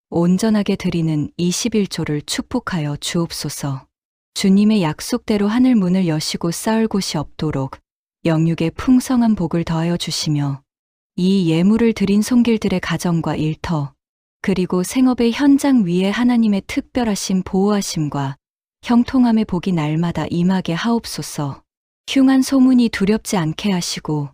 온전하게 드리는 21조를 축복하여 주옵소서. 주님의 약속대로 하늘 문을 여시고 쌓을 곳이 없도록 영육의 풍성한 복을 더하여 주시며 이 예물을 드린 손길들의 가정과 일터, 그리고 생업의 현장 위에 하나님의 특별하신 보호하심과 형통함의 복이 날마다 임하게 하옵소서. 흉한 소문이 두렵지 않게 하시고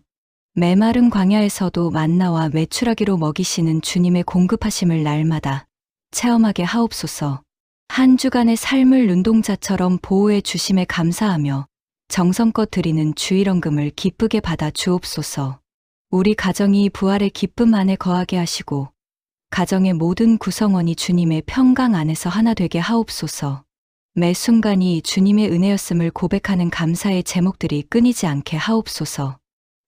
메마른 광야에서도 만나와 메추라기로 먹이시는 주님의 공급하심을 날마다 체험하게 하옵소서. 한 주간의 삶을 눈동자처럼 보호해 주심에 감사하며 정성껏 드리는 주일헌금을 기쁘게 받아 주옵소서. 우리 가정이 부활의 기쁨 안에 거하게 하시고 가정의 모든 구성원이 주님의 평강 안에서 하나 되게 하옵소서. 매 순간이 주님의 은혜였음을 고백하는 감사의 제목들이 끊이지 않게 하옵소서.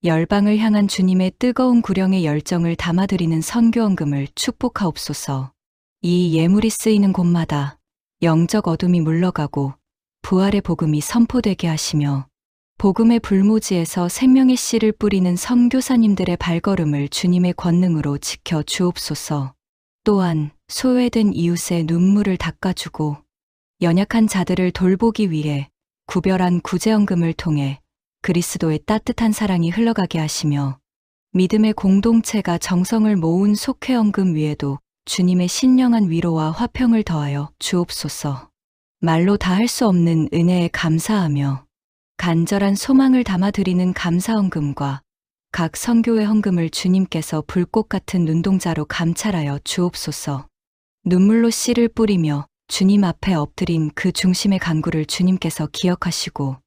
열방을 향한 주님의 뜨거운 구령의 열정을 담아드리는 선교헌금을 축복하옵소서. 이 예물이 쓰이는 곳마다 영적 어둠이 물러가고 부활의 복음이 선포되게 하시며 복음의 불모지에서 생명의 씨를 뿌리는 선교사님들의 발걸음을 주님의 권능으로 지켜 주옵소서. 또한 소외된 이웃의 눈물을 닦아주고 연약한 자들을 돌보기 위해 구별한 구제헌금을 통해 그리스도의 따뜻한 사랑이 흘러가게 하시며 믿음의 공동체가 정성을 모은 속회헌금 위에도 주님의 신령한 위로와 화평을 더하여 주옵소서. 말로 다 할 수 없는 은혜에 감사하며 간절한 소망을 담아 드리는 감사헌금과 각 선교회 헌금을 주님께서 불꽃 같은 눈동자로 감찰하여 주옵소서. 눈물로 씨를 뿌리며 주님 앞에 엎드린 그 중심의 간구를 주님께서 기억하시고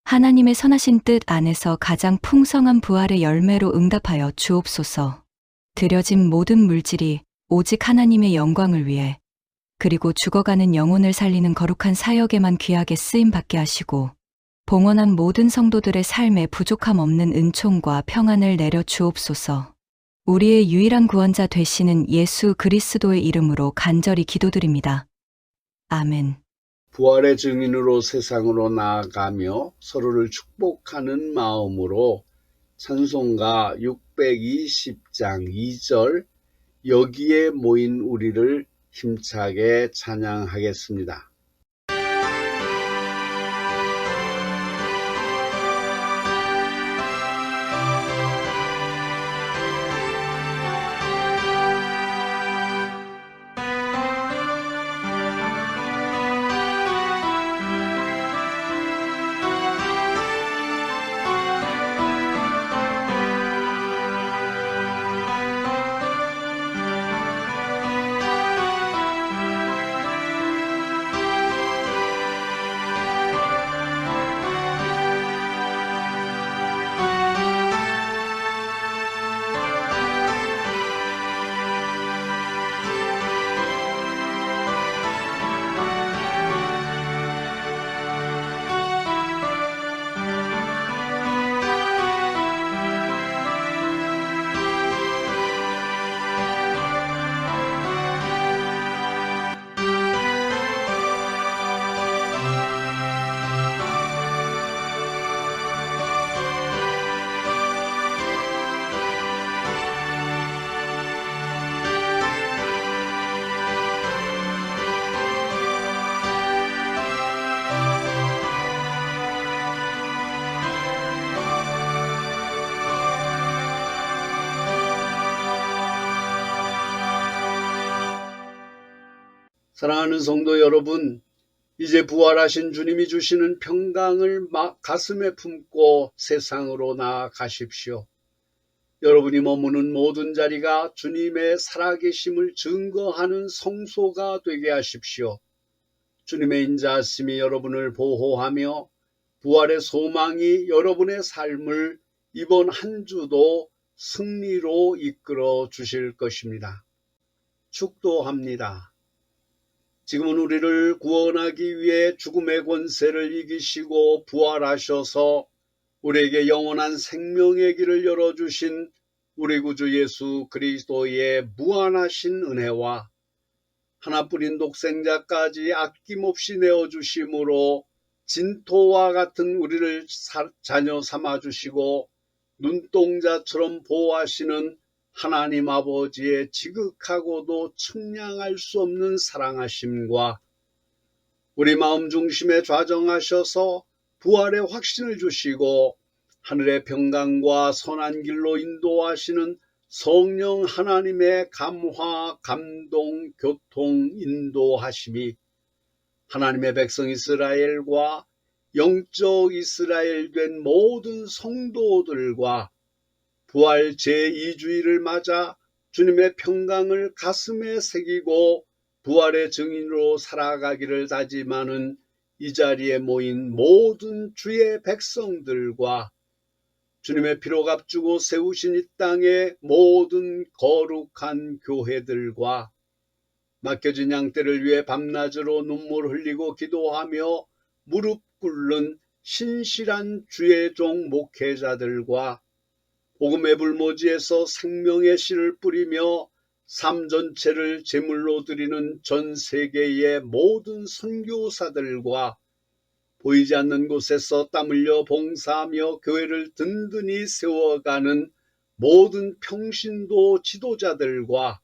하나님의 선하신 뜻 안에서 가장 풍성한 부활의 열매로 응답하여 주옵소서. 드려진 모든 물질이 오직 하나님의 영광을 위해 그리고 죽어가는 영혼을 살리는 거룩한 사역에만 귀하게 쓰임 받게 하시고 봉헌한 모든 성도들의 삶에 부족함 없는 은총과 평안을 내려 주옵소서. 우리의 유일한 구원자 되시는 예수 그리스도의 이름으로 간절히 기도드립니다. 아멘. 부활의 증인으로 세상으로 나아가며 서로를 축복하는 마음으로 찬송가 620장 2절 여기에 모인 우리를 힘차게 찬양하겠습니다. 사랑하는 성도 여러분, 이제 부활하신 주님이 주시는 평강을 가슴에 품고 세상으로 나아가십시오. 여러분이 머무는 모든 자리가 주님의 살아계심을 증거하는 성소가 되게 하십시오. 주님의 인자하심이 여러분을 보호하며 부활의 소망이 여러분의 삶을 이번 한 주도 승리로 이끌어 주실 것입니다. 축도합니다. 지금은 우리를 구원하기 위해 죽음의 권세를 이기시고 부활하셔서 우리에게 영원한 생명의 길을 열어주신 우리 구주 예수 그리스도의 무한하신 은혜와 하나뿐인 독생자까지 아낌없이 내어주심으로 진토와 같은 우리를 자녀 삼아주시고 눈동자처럼 보호하시는 하나님 아버지의 지극하고도 측량할 수 없는 사랑하심과 우리 마음 중심에 좌정하셔서 부활의 확신을 주시고 하늘의 평강과 선한 길로 인도하시는 성령 하나님의 감화, 감동, 교통, 인도하심이 하나님의 백성 이스라엘과 영적 이스라엘 된 모든 성도들과 부활 제2주일을 맞아 주님의 평강을 가슴에 새기고 부활의 증인으로 살아가기를 다짐하는 이 자리에 모인 모든 주의 백성들과 주님의 피로 값주고 세우신 이 땅의 모든 거룩한 교회들과 맡겨진 양떼를 위해 밤낮으로 눈물 흘리고 기도하며 무릎 꿇는 신실한 주의 종 목회자들과 복음의 불모지에서 생명의 씨를 뿌리며 삶 전체를 제물로 드리는 전 세계의 모든 선교사들과 보이지 않는 곳에서 땀 흘려 봉사하며 교회를 든든히 세워가는 모든 평신도 지도자들과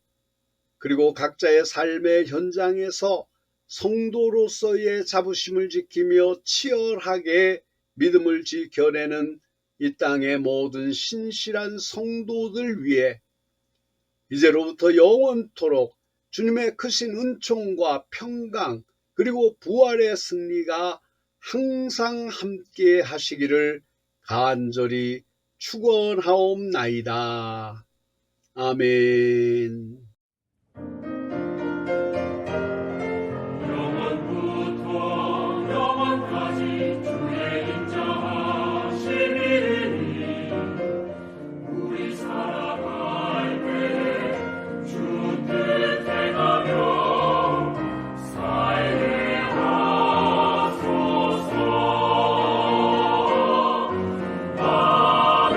그리고 각자의 삶의 현장에서 성도로서의 자부심을 지키며 치열하게 믿음을 지켜내는 이 땅의 모든 신실한 성도들 위해 이제로부터 영원토록 주님의 크신 은총과 평강 그리고 부활의 승리가 항상 함께 하시기를 간절히 축원하옵나이다. 아멘. 영원부터 영원까지 주의 인자하심이니 우리 살아갈 때 주 뜻 행하며 살게 하소서. 아멘.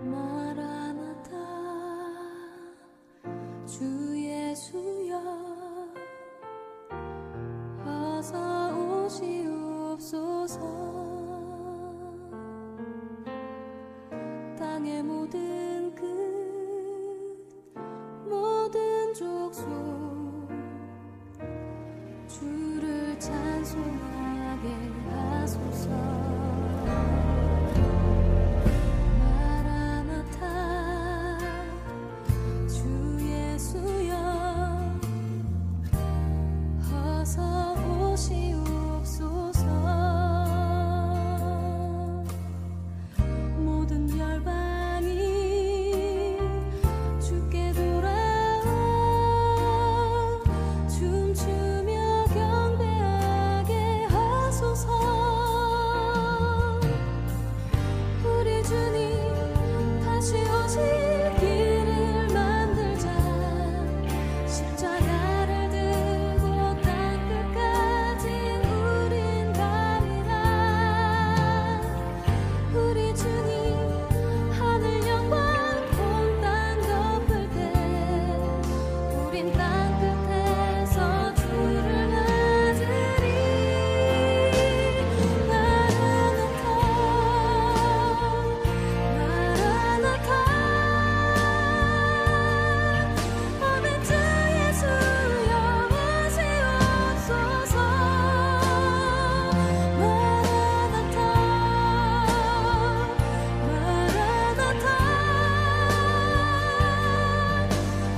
마라나타 주 예수여 어서 오시옵소서. 땅의 모든 끝 모든 족속 주를 찬송하게 하소서. 마라나타 주 예수여 어서 오시옵소서. 모든 열방이 주께 돌아와 춤추며 경배하게 하소서. 우리 주님 다시 오실 길을 만들자. 십자가를 들고 땅끝까지 우린 가리라. 우리 주님 하늘 영광 온 땅 덮을 때 우린 땅끝에서 주를 맞으리. 마라나타 마라나타 아멘. 주 예수여 오시옵소서. 마라나타 마라나타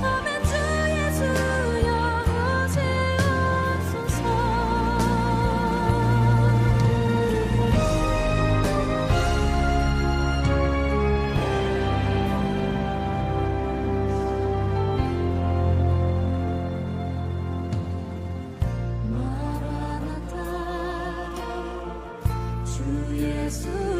아멘. 주 예수여 오시옵소서. 마라나타 주 예수